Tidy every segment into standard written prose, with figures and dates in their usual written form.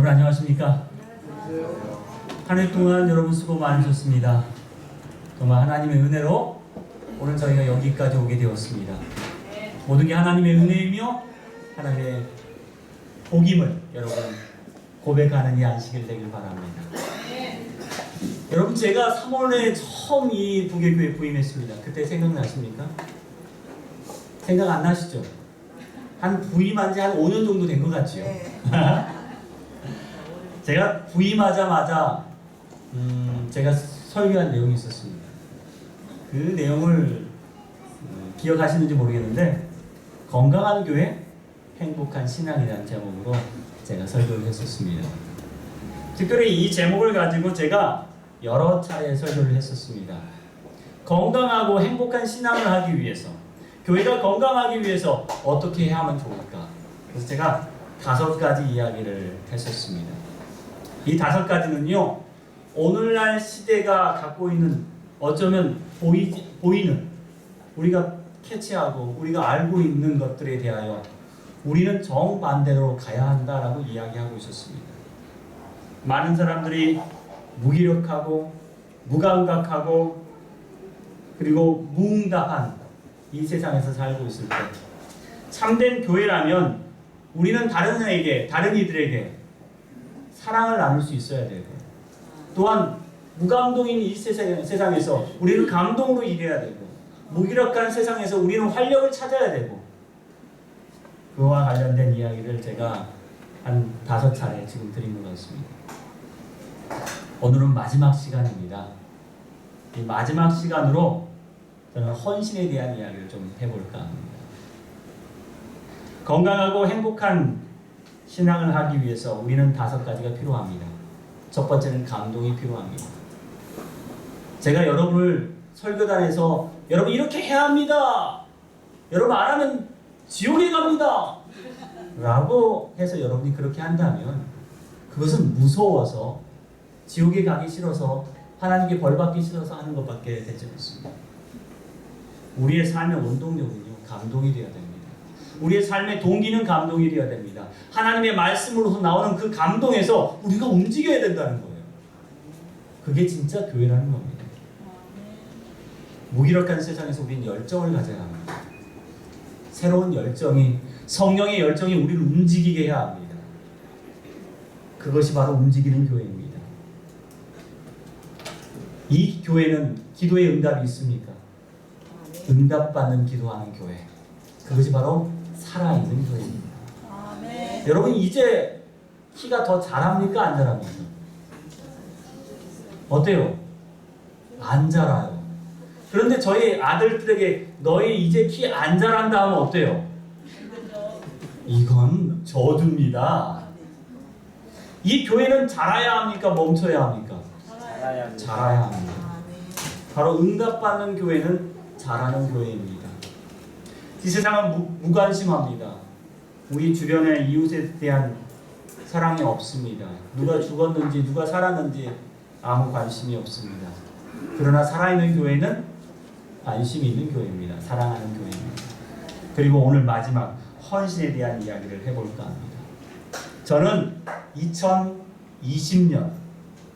여러분 안녕하십니까? 한 해 동안 여러분 수고 많으셨습니다. 정말 하나님의 은혜로 오늘 저희가 여기까지 오게 되었습니다. 모든 게 하나님의 은혜이며 하나님의 복임을 여러분 고백하는 이 안식일 되길 바랍니다. 여러분 제가 3월에 처음 이 부계교회 부임했습니다. 그때 생각나십니까? 생각 안 나시죠? 한 부임한 지 한 5년 정도 된 것 같죠? 제가 부임하자마자 제가 설교한 내용이 있었습니다. 그 내용을 기억하시는지 모르겠는데 건강한 교회, 행복한 신앙이라는 제목으로 제가 설교를 했었습니다. 특별히 이 제목을 가지고 제가 여러 차례 설교를 했었습니다. 건강하고 행복한 신앙을 하기 위해서, 교회가 건강하기 위해서 어떻게 해야 하면 좋을까? 그래서 제가 5가지 이야기를 했었습니다. 이 5가지는요, 오늘날 시대가 갖고 있는 어쩌면 보이는 우리가 캐치하고 우리가 알고 있는 것들에 대하여 우리는 정반대로 가야 한다라고 이야기하고 있었습니다. 많은 사람들이 무기력하고 무감각하고 그리고 무응답한 이 세상에서 살고 있을 때 참된 교회라면 우리는 다른 이들에게 사랑을 나눌 수 있어야 되고, 또한 무감동인 이 세상에서 우리는 감동으로 일해야 되고, 무기력한 세상에서 우리는 활력을 찾아야 되고, 그와 관련된 이야기를 제가 한 5차례 지금 드린 것 같습니다. 오늘은 마지막 시간입니다. 이 마지막 시간으로 저는 헌신에 대한 이야기를 좀 해볼까 합니다. 건강하고 행복한 신앙을 하기 위해서 우리는 5가지가 필요합니다. 첫 번째는 감동이 필요합니다. 제가 여러분을 설교단에서 여러분 이렇게 해야 합니다. 여러분 안 하면 지옥에 갑니다. 라고 해서 여러분이 그렇게 한다면 그것은 무서워서 지옥에 가기 싫어서 하나님께 벌 받기 싫어서 하는 것밖에 되지 않습니다. 우리의 삶의 원동력은요, 감동이 되어야 됩니다. 우리의 삶의 동기는 감동이 되어야 됩니다. 하나님의 말씀으로서 나오는 그 감동에서 우리가 움직여야 된다는 거예요. 그게 진짜 교회라는 겁니다. 무기력한 세상에서 우리는 열정을 가져야 합니다. 새로운 열정이, 성령의 열정이 우리를 움직이게 해야 합니다. 그것이 바로 움직이는 교회입니다. 이 교회는 기도의 응답이 있습니까? 응답받는 기도하는 교회. 그것이 바로 살아있는 교회입니다. 아멘. 여러분 이제 키가 더 자랍니까? 안 자랍니까? 어때요? 안 자라요. 그런데 저희 아들들에게 너희 이제 키 안 자란다 하면 어때요? 이건 저주입니다. 이 교회는 자라야 합니까? 멈춰야 합니까? 자라야 합니다. 바로 응답받는 교회는 자라는 교회입니다. 이 세상은 무관심합니다. 우리 주변의 이웃에 대한 사랑이 없습니다. 누가 죽었는지 누가 살았는지 아무 관심이 없습니다. 그러나 살아있는 교회는 관심이 있는 교회입니다. 사랑하는 교회입니다. 그리고 오늘 마지막 헌신에 대한 이야기를 해볼까 합니다. 저는 2020년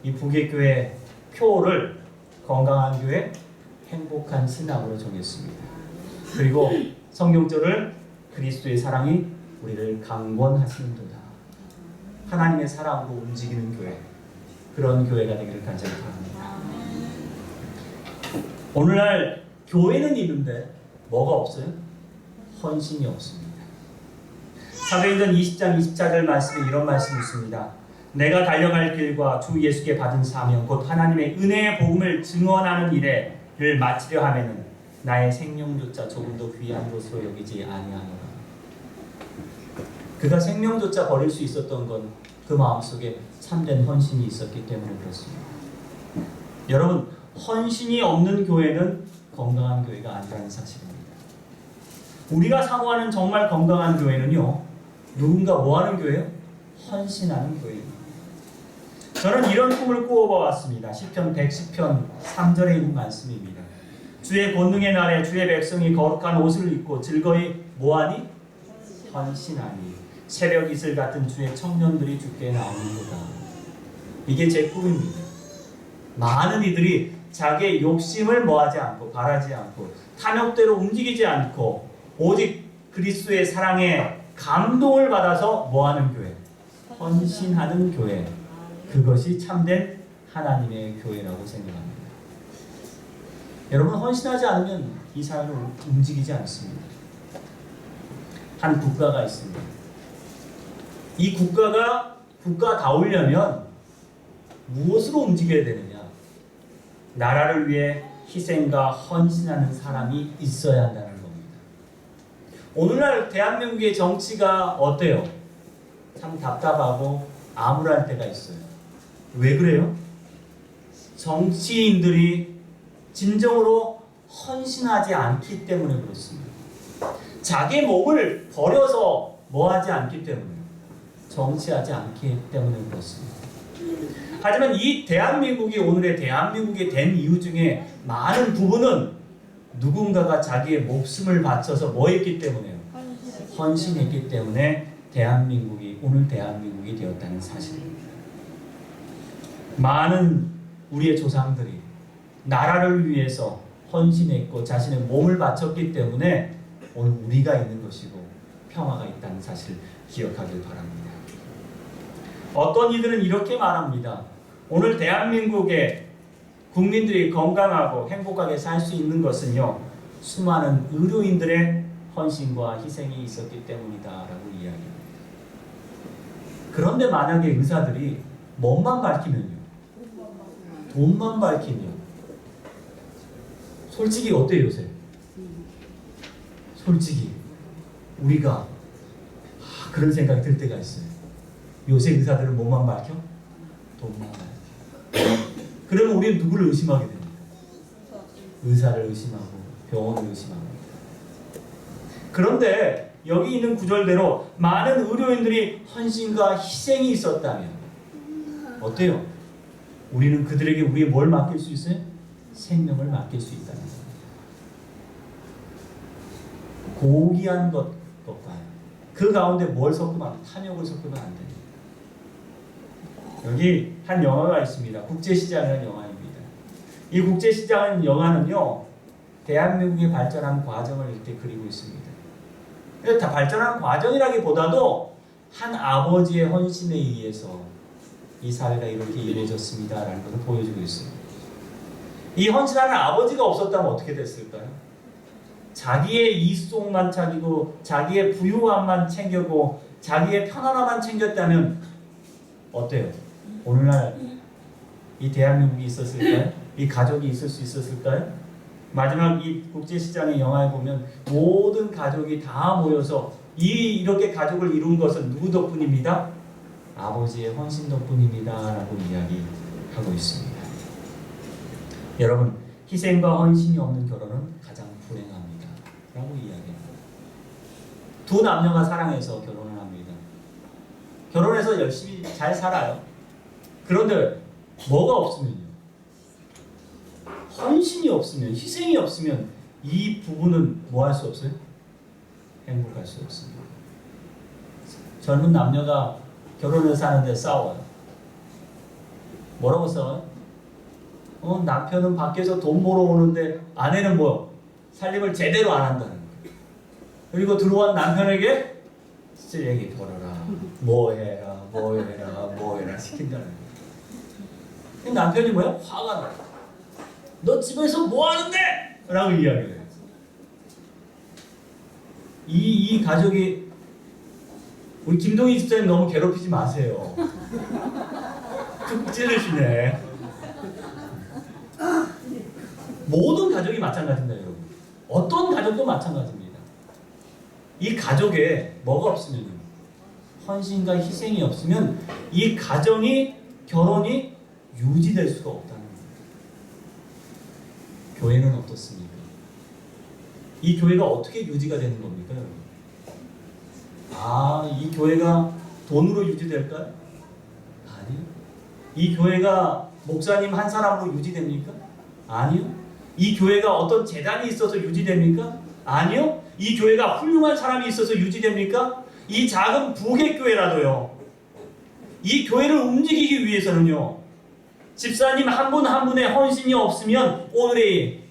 이 부계교회 표를 건강한 교회, 행복한 신앙으로 정했습니다. 그리고 성경절을 그리스도의 사랑이 우리를 강권하시는도다. 하나님의 사랑으로 움직이는 교회, 그런 교회가 되기를 간절히 바랍니다. 오늘날 교회는 있는데 뭐가 없어요? 헌신이 없습니다. 사도행전 20장 24절 말씀에 이런 말씀이 있습니다. 내가 달려갈 길과 주 예수께 받은 사명 곧 하나님의 은혜의 복음을 증언하는 일을 마치려 하면은 나의 생명조차 조금도 귀한 것으로 여기지 아니하노라. 그가 생명조차 버릴 수 있었던 건 그 마음속에 참된 헌신이 있었기 때문에 그렇습니다. 여러분, 헌신이 없는 교회는 건강한 교회가 아니라는 사실입니다. 우리가 사모하는 정말 건강한 교회는요, 누군가 뭐하는 교회요? 헌신하는 교회입니다. 저는 이런 꿈을 꾸어보았습니다. 시편 110편 3절에 있는 말씀입니다. 주의 권능의 날에 주의 백성이 거룩한 옷을 입고 즐거이 뭐하니? 헌신하니 새벽 이슬 같은 주의 청년들이 주께 나오는도다. 이게 제 꿈입니다. 많은 이들이 자기의 욕심을 뭐하지 않고 바라지 않고 탐욕대로 움직이지 않고 오직 그리스도의 사랑에 감동을 받아서 뭐하는 교회, 헌신하는 교회, 그것이 참된 하나님의 교회라고 생각합니다. 여러분, 헌신하지 않으면 이 사회는 움직이지 않습니다. 한 국가가 있습니다. 이 국가가 국가다우려면 무엇으로 움직여야 되느냐? 나라를 위해 희생과 헌신하는 사람이 있어야 한다는 겁니다. 오늘날 대한민국의 정치가 어때요? 참 답답하고 암울할 때가 있어요. 왜 그래요? 정치인들이 진정으로 헌신하지 않기 때문에 그렇습니다. 자기 몸을 버려서 뭐하지 않기 때문에, 정치하지 않기 때문에 그렇습니다. 하지만 이 대한민국이 오늘의 대한민국이 된 이유 중에 많은 부분은 누군가가 자기의 목숨을 바쳐서 뭐 했기 때문에요? 헌신했기 때문에 대한민국이 오늘 대한민국이 되었다는 사실입니다. 많은 우리의 조상들이 나라를 위해서 헌신했고 자신의 몸을 바쳤기 때문에 오늘 우리가 있는 것이고 평화가 있다는 사실 기억하길 바랍니다. 어떤 이들은 이렇게 말합니다. 오늘 대한민국의 국민들이 건강하고 행복하게 살 수 있는 것은요, 수많은 의료인들의 헌신과 희생이 있었기 때문이다라고 이야기합니다. 그런데 만약에 의사들이 뭐만 밝히면요, 돈만 밝히면, 솔직히 어때요 요새? 솔직히 우리가 그런 생각이 들 때가 있어요. 요새 의사들은 뭐만 밝혀? 돈만 밝혀. 그러면 우리는 누구를 의심하게 됩니까? 의사를 의심하고 병원을 의심합니다. 그런데 여기 있는 구절대로 많은 의료인들이 헌신과 희생이 있었다면 어때요? 우리는 그들에게 우리의 뭘 맡길 수 있어요? 생명을 맡길 수 있다는 겁니다. 고귀한 것과 그 가운데 뭘 섞으면, 탐욕을 섞으면 안 됩니다. 여기 한 영화가 있습니다. 국제시장이라는 영화입니다. 이 국제시장이라는 영화는요, 대한민국의 발전한 과정을 이렇게 그리고 있습니다. 다 발전한 과정이라기보다도 한 아버지의 헌신에 의해서 이 사회가 이렇게 이루어졌습니다라는 것을 보여주고 있습니다. 이 헌신하는 아버지가 없었다면 어떻게 됐을까요? 자기의 이속만 챙기고 자기의 부유함만 챙기고 자기의 편안함만 챙겼다면 어때요? 오늘날 이 대한민국이 있었을까요? 이 가족이 있을 수 있었을까요? 마지막 이 국제시장의 영화에 보면 모든 가족이 다 모여서 이렇게 가족을 이룬 것은 누구 덕분입니다? 아버지의 헌신 덕분입니다 라고 이야기하고 있습니다. 여러분, 희생과 헌신이 없는 결혼은 가장 불행합니다 라고 이야기합니다. 두 남녀가 사랑해서 결혼을 합니다. 결혼해서 열심히 잘 살아요. 그런데 뭐가 없으면요, 헌신이 없으면, 희생이 없으면 이 부부는 뭐 할 수 없어요? 행복할 수 없습니다. 젊은 남녀가 결혼해서 사는데 싸워요. 뭐라고 싸워요? 남편은 밖에서 돈 벌어오는데 아내는 뭐 살림을 제대로 안 한다는 거예요. 그리고 들어온 남편에게 쓰레기 벌어라, 뭐 해라 시킨다는 거예요. 남편이 뭐야? 화가 나요. 너 집에서 뭐 하는데? 라고 이야기를 해요. 이 가족이, 우리 김동희 집사님 너무 괴롭히지 마세요. 툭 찌르시네. 모든 가족이 마찬가지입니다, 여러분. 어떤 가족도 마찬가지입니다. 이 가족에 뭐가 없으면, 헌신과 희생이 없으면 이 가정이, 결혼이 유지될 수가 없다는 겁니다. 교회는 어떻습니까? 이 교회가 어떻게 유지가 되는 겁니까, 여러분? 이 교회가 돈으로 유지될까요? 아니요. 이 교회가 목사님 한 사람으로 유지됩니까? 아니요. 이 교회가 어떤 재단이 있어서 유지됩니까? 아니요. 이 교회가 훌륭한 사람이 있어서 유지됩니까? 이 작은 부객교회라도요, 이 교회를 움직이기 위해서는요, 집사님 한 분 한 분의 헌신이 없으면 오늘의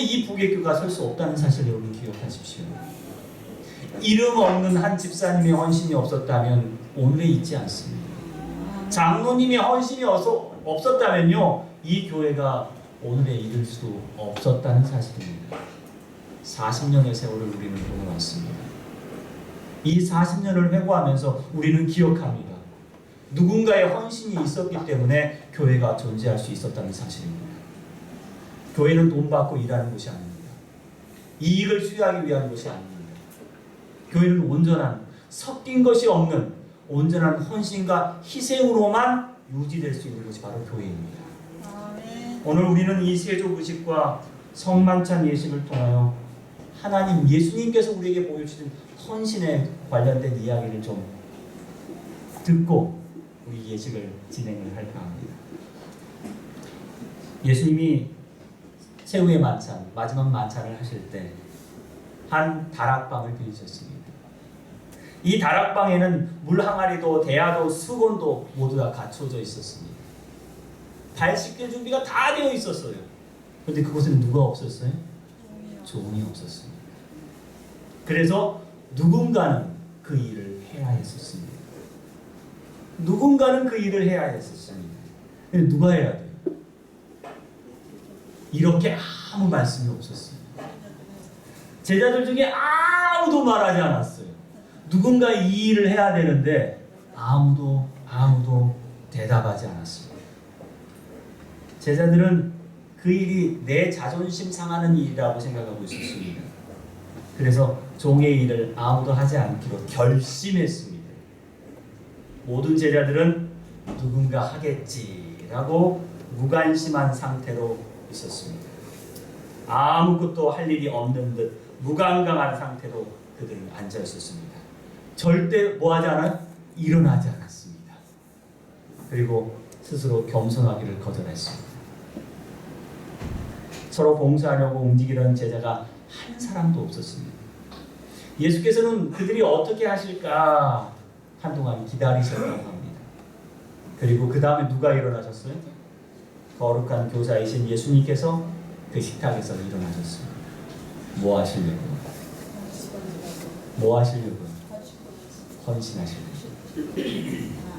이 부객교회가 설 수 없다는 사실을 여러분 기억하십시오. 이름 없는 한 집사님의 헌신이 없었다면 오늘에 있지 않습니다. 장로님의 헌신이 없었다면요, 이 교회가 오늘에 이를 수 없었다는 사실입니다. 40년의 세월을 우리는 보내왔습니다. 이 40년을 회고하면서 우리는 기억합니다. 누군가의 헌신이 있었기 때문에 교회가 존재할 수 있었다는 사실입니다. 교회는 돈 받고 일하는 곳이 아닙니다. 이익을 수여하기 위한 것이 아닙니다. 교회는 온전한, 섞인 것이 없는 온전한 헌신과 희생으로만 유지될 수 있는 것이 바로 교회입니다. 오늘 우리는 이 세조부식과 성만찬 예식을 통하여 하나님 예수님께서 우리에게 보여주신 헌신에 관련된 이야기를 좀 듣고 우리 예식을 진행을 할까 합니다. 예수님이 최후의 만찬, 마지막 만찬을 하실 때 한 다락방을 빌리셨습니다. 이 다락방에는 물 항아리도 대야도 수건도 모두 다 갖춰져 있었습니다. 발 씻길 준비가 다 되어 있었어요. 그런데 그곳에는 누가 없었어요? 종이 없었습니다. 그래서 누군가는 그 일을 해야 했었습니다. 누군가는 그 일을 해야 했었습니다. 근데 누가 해야 돼요? 이렇게 아무 말씀이 없었습니다. 제자들 중에 아무도 말하지 않았어요. 누군가 이 일을 해야 되는데 아무도 대답하지 않았습니다. 제자들은 그 일이 내 자존심 상하는 일이라고 생각하고 있었습니다. 그래서 종의 일을 아무도 하지 않기로 결심했습니다. 모든 제자들은 누군가 하겠지라고 무관심한 상태로 있었습니다. 아무것도 할 일이 없는 듯 무감각한 상태로 그들은 앉아 있었습니다. 절대 뭐하지 않아요? 일어나지 않았습니다. 그리고 스스로 겸손하기를 거절했습니다. 서로 봉사하려고 움직이던 제자가 한 사람도 없었습니다. 예수께서는 그들이 어떻게 하실까 한동안 기다리셨다고 합니다. 그리고 그 다음에 누가 일어나셨어요? 거룩한 교사이신 예수님께서 그 식탁에서 일어나셨습니다. 뭐 하시려고요? 뭐 하시려고요? 헌신하시려고요.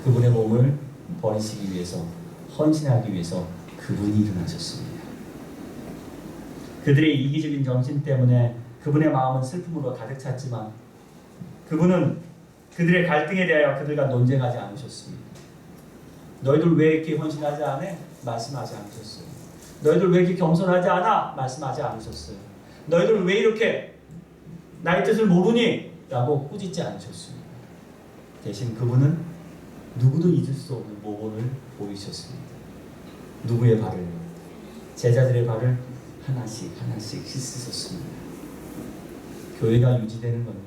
그분의 몸을 버리시기 위해서, 헌신하기 위해서 그분이 일어나셨습니다. 그들의 이기적인 정신 때문에 그분의 마음은 슬픔으로 가득 찼지만 그분은 그들의 갈등에 대하여 그들과 논쟁하지 않으셨습니다. 너희들 왜 이렇게 헌신하지 않아? 말씀하지 않으셨어요. 너희들 왜 이렇게 겸손하지 않아? 말씀하지 않으셨어요. 너희들 왜 이렇게 나의 뜻을 모르니? 라고 꾸짖지 않으셨습니다. 대신 그분은 누구도 잊을 수 없는 모범을 보이셨습니다. 누구의 발을? 제자들의 발을 하나씩 씻으셨습니다. 교회가 유지되는 건요,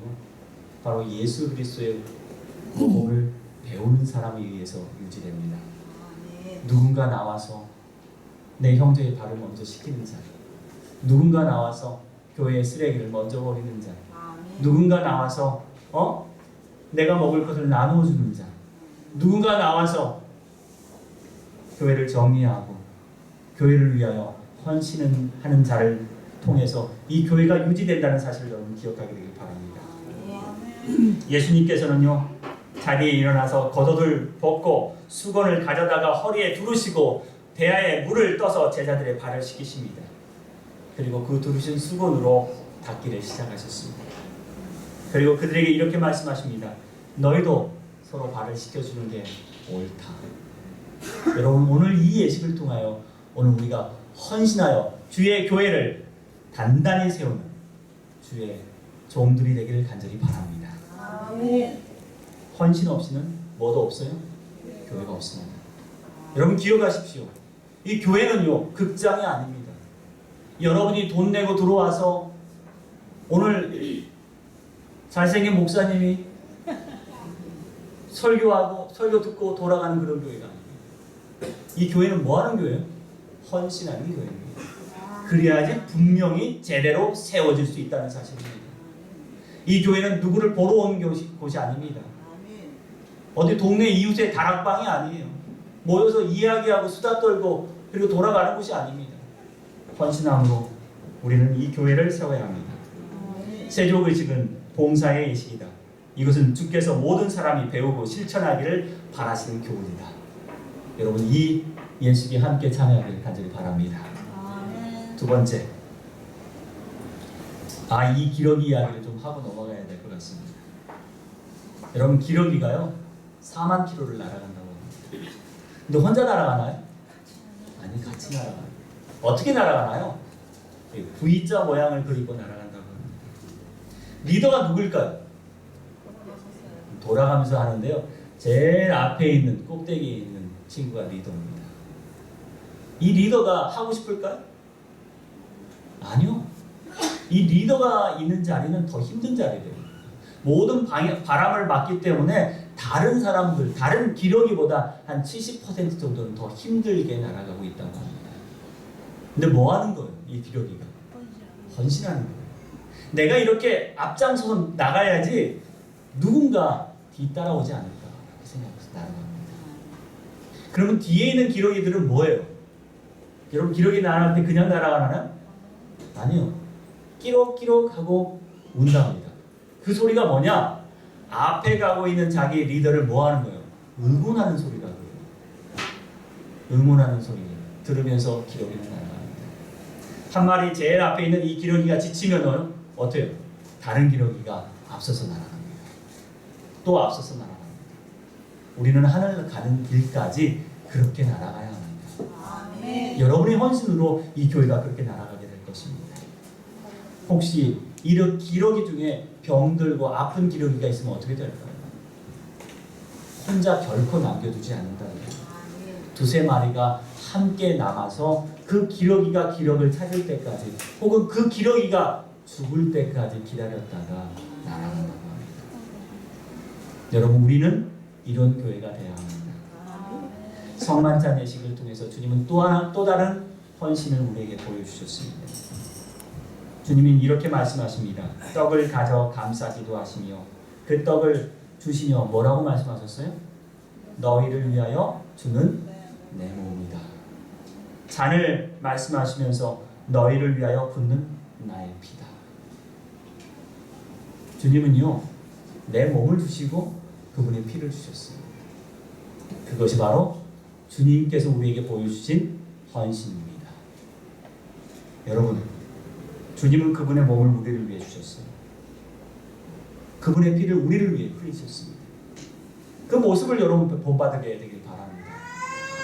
바로 예수 그리스도의 모범을 배우는 사람에 의해서 유지됩니다. 누군가 나와서 내 형제의 발을 먼저 씻기는 자, 누군가 나와서 교회의 쓰레기를 먼저 버리는 자, 누군가 나와서 내가 먹을 것을 나누어 주는 자, 누군가 나와서 교회를 정리하고 교회를 위하여 헌신하는 자를 통해서 이 교회가 유지된다는 사실을 여러분 기억하게 되길 바랍니다. 예수님께서는요, 자리에 일어나서 겉옷을 벗고 수건을 가져다가 허리에 두르시고 대야에 물을 떠서 제자들의 발을 씻기십니다. 그리고 그 두르신 수건으로 닦기를 시작하셨습니다. 그리고 그들에게 이렇게 말씀하십니다. 너희도 서로 발을 씻겨주는 게 옳다. 여러분, 오늘 이 예식을 통하여 오늘 우리가 헌신하여 주의 교회를 단단히 세우는 주의 종들이 되기를 간절히 바랍니다. 아멘. 헌신 없이는 뭐도 없어요? 교회가 없습니다. 여러분 기억하십시오. 이 교회는요, 극장이 아닙니다. 여러분이 돈 내고 들어와서 오늘 잘생긴 목사님이 설교하고 설교 듣고 돌아가는 그런 교회가 아닙니다. 이 교회는 뭐 하는 교회예요? 헌신하는 교회입니다. 그래야지 분명히 제대로 세워질 수 있다는 사실입니다. 이 교회는 누구를 보러 온 곳이 아닙니다. 어디 동네 이웃의 다락방이 아니에요. 모여서 이야기하고 수다 떨고 그리고 돌아가는 곳이 아닙니다. 헌신함으로 우리는 이 교회를 세워야 합니다. 세족의식은 봉사의 예식이다. 이것은 주께서 모든 사람이 배우고 실천하기를 바라시는 교훈이다. 여러분 이 예식에 함께 참여하길 간절히 바랍니다. 두 번째, 이 기러기 이야기를 좀 하고 넘어가야 될 것 같습니다. 여러분 기러기가요 4만 킬로를 날아간다고 합니다. 근데 혼자 날아가나요? 아니 같이 날아가요. 어떻게 날아가나요? V자 모양을 그리고 날아간다고 합니다. 리더가 누굴까요? 돌아가면서 하는데요. 제일 앞에 있는 꼭대기에 있는 친구가 리더입니다. 이 리더가 하고 싶을까요? 아니요. 이 리더가 있는 자리는 더 힘든 자리예요. 모든 바람을 맞기 때문에 다른 사람들, 다른 기러기보다 한 70% 정도는 더 힘들게 날아가고 있다고 합니다. 근데 뭐 하는 거예요? 이 기러기가? 헌신하는 거예요. 내가 이렇게 앞장서서 나가야지 누군가 뒤따라오지 않을까 이렇게 생각해서 날아갑니다. 그러면 뒤에 있는 기러기들은 뭐예요? 여러분 기러기 날아갈 때 그냥 날아가나요? 아니요. 끼록끼록 하고 운답니다. 그 소리가 뭐냐? 앞에 가고 있는 자기 리더를 뭐 하는 거예요? 응원하는 소리가 그래요. 응원하는 소리 들으면서 기러기는 날아갑니다. 한 마리 제일 앞에 있는 이 기러기가 지치면 어때요? 다른 기러기가 앞서서 날아갑니다. 또 앞서서 날아갑니다. 우리는 하늘 가는 길까지 그렇게 날아가야 합니다. 아멘. 여러분의 헌신으로 이 교회가 그렇게 날아가게 될 것입니다. 혹시 이런 기러기 중에 병들고 아픈 기러기가 있으면 어떻게 될까요? 혼자 결코 남겨두지 않는다는 거예요. 두세 마리가 함께 남아서 그 기러기가 기력을 찾을 때까지 혹은 그 기러기가 죽을 때까지 기다렸다가 날아간다고 합니다. 여러분 우리는 이런 교회가 되어야 합니다. 성만찬 예식을 통해서 주님은 또 다른 헌신을 우리에게 보여주셨습니다. 주님은 이렇게 말씀하십니다. 떡을 가져 감싸기도 하시며 그 떡을 주시며 뭐라고 말씀하셨어요? 너희를 위하여 주는 내 몸이다. 잔을 말씀하시면서 너희를 위하여 붓는 나의 피다. 주님은요 내 몸을 주시고 그분의 피를 주셨어요. 그것이 바로 주님께서 우리에게 보여주신 헌신입니다. 여러분 주님은 그분의 몸을 우리를 위해 주셨어요. 그분의 피를 우리를 위해 흘리셨습니다. 그 모습을 여러분 본받게 되길 바랍니다.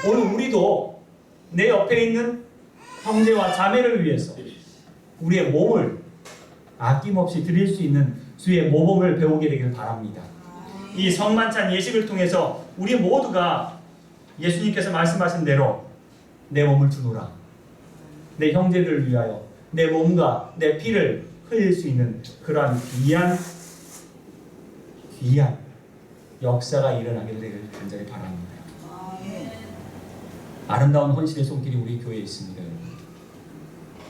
오늘 우리도 내 옆에 있는 형제와 자매를 위해서 우리의 몸을 아낌없이 드릴 수 있는 주의 모범을 배우게 되길 바랍니다. 이 성만찬 예식을 통해서 우리 모두가 예수님께서 말씀하신 대로 내 몸을 주노라. 내 형제들을 위하여 내 몸과 내 피를 흘릴 수 있는 그러한 귀한 역사가 일어나게 되길 간절히 바랍니다. 아름다운 헌신의 손길이 우리 교회에 있습니다.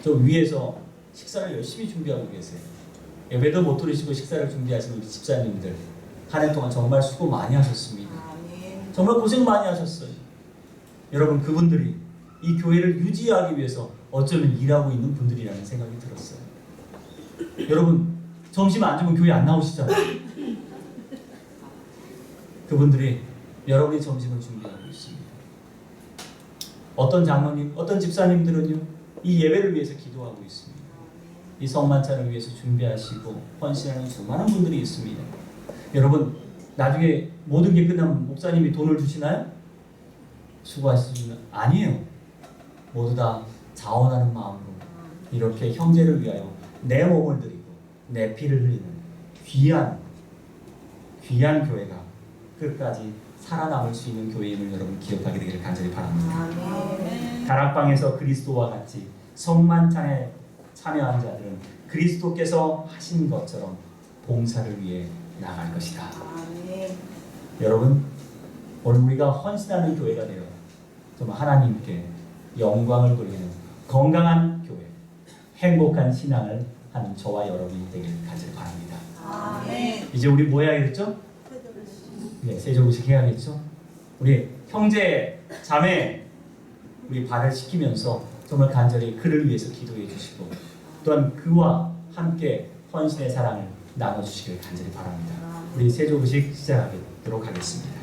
저 위에서 식사를 열심히 준비하고 계세요. 예배도 못 들으시고 식사를 준비하시는 우리 집사님들 한 해 동안 정말 수고 많이 하셨습니다. 정말 고생 많이 하셨어요. 여러분 그분들이 이 교회를 유지하기 위해서 어쩌면 일하고 있는 분들이라는 생각이 들었어요. 여러분 점심 안 주면 교회 안 나오시잖아요. 그분들이 여러분의 점심을 준비하고 있습니다. 어떤 장로님, 어떤 집사님들은요 이 예배를 위해서 기도하고 있습니다. 이 성만찬을 위해서 준비하시고 헌신하는 수많은 분들이 있습니다. 여러분 나중에 모든 게 끝나면 목사님이 돈을 주시나요? 수고하시면 아니에요. 모두 다 자원하는 마음으로 이렇게 형제를 위하여 내 몸을 드리고 내 피를 흘리는 귀한 교회가 끝까지 살아남을 수 있는 교회임을 여러분 기억하게 되기를 간절히 바랍니다. 다락방에서 그리스도와 같이 성만찬에 참여한 자들은 그리스도께서 하신 것처럼 봉사를 위해 나갈 것이다. 여러분 오늘 우리가 헌신하는 교회가 되어 정말 하나님께 영광을 돌리는 건강한 교회, 행복한 신앙을 하는 저와 여러분이 되길 간절히 바랍니다. 이제 우리 뭐 해야겠죠? 네, 세조의식 해야겠죠? 우리 형제, 자매 우리 발을 씻기면서 정말 간절히 그를 위해서 기도해 주시고 또한 그와 함께 헌신의 사랑을 나눠주시길 간절히 바랍니다. 우리 세조의식 시작하도록 하겠습니다.